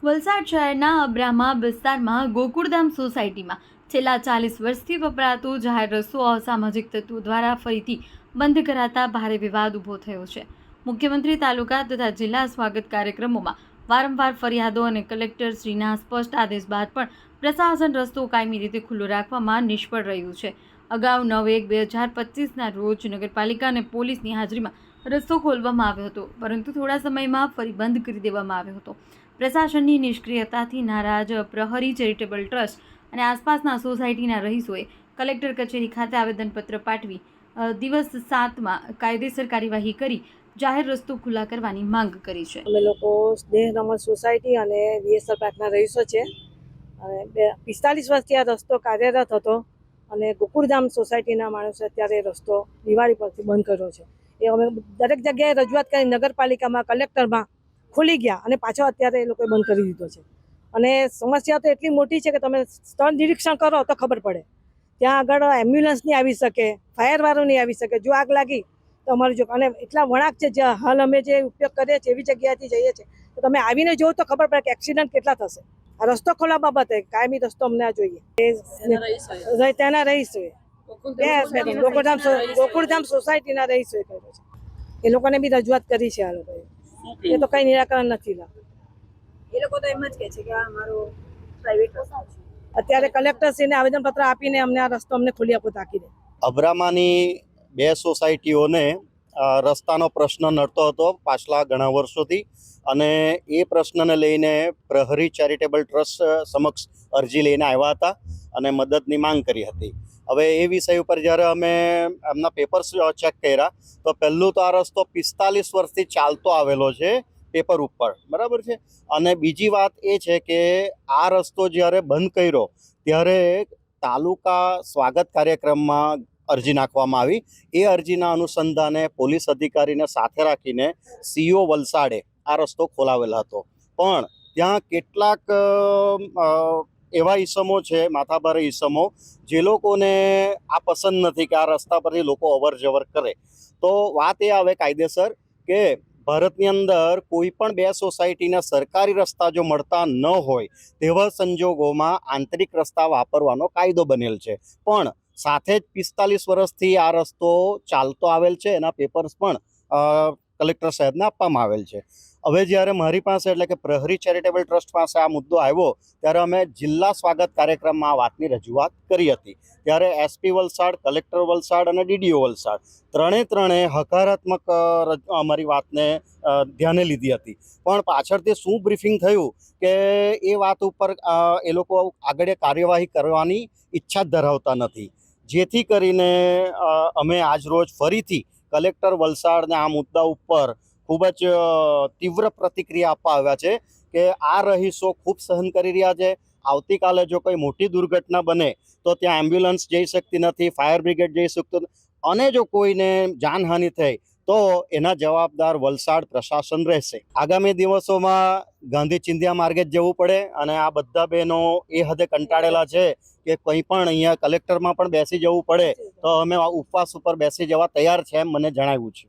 વલસાડ શહેરના અબ્રામા વિસ્તારમાં ગોકુળધામ સોસાયટીમાં છેલ્લા 40 વર્ષથી વપરાતો જાહેર રસ્તો અસામાજિક તત્વો દ્વારા ફરીથી બંધ કરાતા ભારે વિવાદ ઊભો થયો છે। મુખ્યમંત્રી તાલુકા તથા જિલ્લા સ્વાગત કાર્યક્રમોમાં વારંવાર ફરિયાદો અને કલેક્ટરશ્રીના સ્પષ્ટ આદેશ બાદ પણ પ્રશાસન રસ્તો કાયમી રીતે ખુલ્લો રાખવામાં નિષ્ફળ રહ્યું છે। અગાઉ 9/1/2025ના રોજ નગરપાલિકા અને પોલીસની હાજરીમાં રસ્તો ખોલવામાં આવ્યો હતો, પરંતુ થોડા સમયમાં ફરી બંધ કરી દેવામાં આવ્યો હતો। પ્રશાસનની નિષ્ક્રિયતાથી નારાજ પ્રહરી ચેરિટેબલ ટ્રસ્ટ અને આસપાસના સોસાયટીના રહીશોએ કલેક્ટર કચેરી ખાતે આવેદનપત્ર પાઠવી દિવસ 7માં કાયદેસર કાર્યવાહી કરી જાહેર રસ્તો ખુલ્લા કરવાની માંગ કરી છે। અમે લોકો સ્નેહ રમત સોસાયટી અને વીએસઆર પાર્કના રહીશો છે અને 45 વર્ષથી આ રસ્તો કાર્યરત હતો અને ગોકુળધામ સોસાયટીના માણસો અત્યારે રસ્તો દિવાળી પરથી બંધ કર્યો છે। એ અમે દરેક જગ્યાએ રજૂઆત કરી, નગરપાલિકામાં, કલેક્ટરમાં ખુલી ગયા અને પાછો અત્યારે એ લોકોએ બંધ કરી દીધો છે। અને સમસ્યા તો એટલી મોટી છે કે તમે સ્થળ નિરીક્ષણ કરો તો ખબર પડે। ત્યાં આગળ એમ્બ્યુલન્સ નહીં આવી શકે, ફાયરવાળો નહીં આવી શકે। જો આગ લાગી તો અમારું જો અને એટલા વળાંક છે, જે હાલ અમે જે ઉપયોગ કરીએ છીએ એવી જગ્યાએથી જઈએ છીએ તો તમે આવીને જુઓ તો ખબર પડે કે એક્સિડન્ટ કેટલા થશે। આ રસ્તો ખોલવા બાબતે કાયમી રસ્તો અમને આ જોઈએ। ત્યાંના રહીશોએ ગોકુળધામ સોસાયટીના રહીશોએ કર્યો છે। એ લોકોને બી રજૂઆત કરી છે। આ લોકોએ એ તો કઈ નિરાકરણ નથી લાવતા। એ લોકો તો એમ જ કહે છે કે આ અમારો પ્રાઇવેટ રસ્તો છે। અત્યારે કલેક્ટરશ્રીને આવેદનપત્ર આપીને અમને આ રસ્તો અમને ખોલી આપો તાકીદે। અબ્રામાની 2 સોસાયટીઓને રસ્તાનો પ્રશ્ન નડતો હતો પાછલા ઘણા વર્ષોથી, અને એ પ્રશ્નને લઈને પ્રહરી ચેરિટેબલ ટ્રસ્ટ સમક્ષ અરજી લઈને આવ્યા હતા અને મદદની માંગ કરી હતી। હવે એ વિષય ઉપર જ્યારે અમે એમના પેપર્સ ચેક કર્યા તો પહેલું તો આ રસ્તો 45 વર્ષથી ચાલતો આવેલો છે પેપર ઉપર, બરાબર છે। અને બીજી વાત એ છે કે આ રસ્તો જ્યારે બંધ કર્યો ત્યારે તાલુકા સ્વાગત કાર્યક્રમમાં અરજી નાખવામાં આવી। એ અરજીના અનુસંધાને પોલીસ અધિકારીને સાથે રાખીને સીઓ વલસાડે આ રસ્તો ખોલાવેલો હતો, પણ ત્યાં કેટલાક એવા ઈસમો છે, માથાભારે ઈસમો, જે લોકોને આ પસંદ નથી કે આ રસ્તા પરથી લોકો અવર જવર કરે। તો વાત એ આવે કાયદેસર કે ભારતની અંદર કોઈ પણ 2 સોસાયટીના સરકારી રસ્તા જો મળતા ન હોય તેવા સંજોગોમાં આંતરિક રસ્તા વાપરવાનો કાયદો બનેલ છે, પણ સાથે જ 45 વર્ષથી આ રસ્તો ચાલતો આવેલ છે। એના પેપર્સ પણ કલેક્ટર સાહેબને આપવામાં આવેલ છે। હવે જ્યારે મારી પાસે એટલે કે પ્રહરી ચેરિટેબલ ટ્રસ્ટ પાસે આ મુદ્દો આવ્યો ત્યારે અમે જિલ્લા સ્વાગત કાર્યક્રમમાં આ વાતની રજૂઆત કરી હતી। ત્યારે એસપી વલસાડ, કલેક્ટર વલસાડ અને ડીડીઓ વલસાડ ત્રણે હકારાત્મક અમારી વાતને ધ્યાને લીધી હતી, પણ પાછળથી શું બ્રીફિંગ થયું કે એ વાત ઉપર એ લોકો આગળ કાર્યવાહી કરવાની ઈચ્છા જ ધરાવતા નથી, જેથી કરીને અમે આજરોજ ફરીથી કલેક્ટર વલસાડને આ મુદ્દા ઉપર ખૂબ જ તીવ્ર પ્રતિક્રિયા આપવા આવ્યા છે કે આ રહીશો ખૂબ સહન કરી રહ્યા છે। આવતીકાલે જો કોઈ મોટી દુર્ઘટના બને તો ત્યાં એમ્બ્યુલન્સ જઈ શકતી નથી, ફાયર બ્રિગેડ જઈ શકતું નથી, અને જો કોઈને જાનહાનિ થઈ તો એના જવાબદાર વલસાડ પ્રશાસન રહેશે। આગામી દિવસોમાં ગાંધી ચિંધ્યા માર્ગે જ જવું પડે અને આ બધા બહેનો એ હદે કંટાળેલા છે કે કંઈ પણ અહીંયા કલેક્ટરમાં પણ બેસી જવું પડે તો અમે ઉપવાસ ઉપર બેસી જવા તૈયાર છે એમ મને જણાવ્યું છે।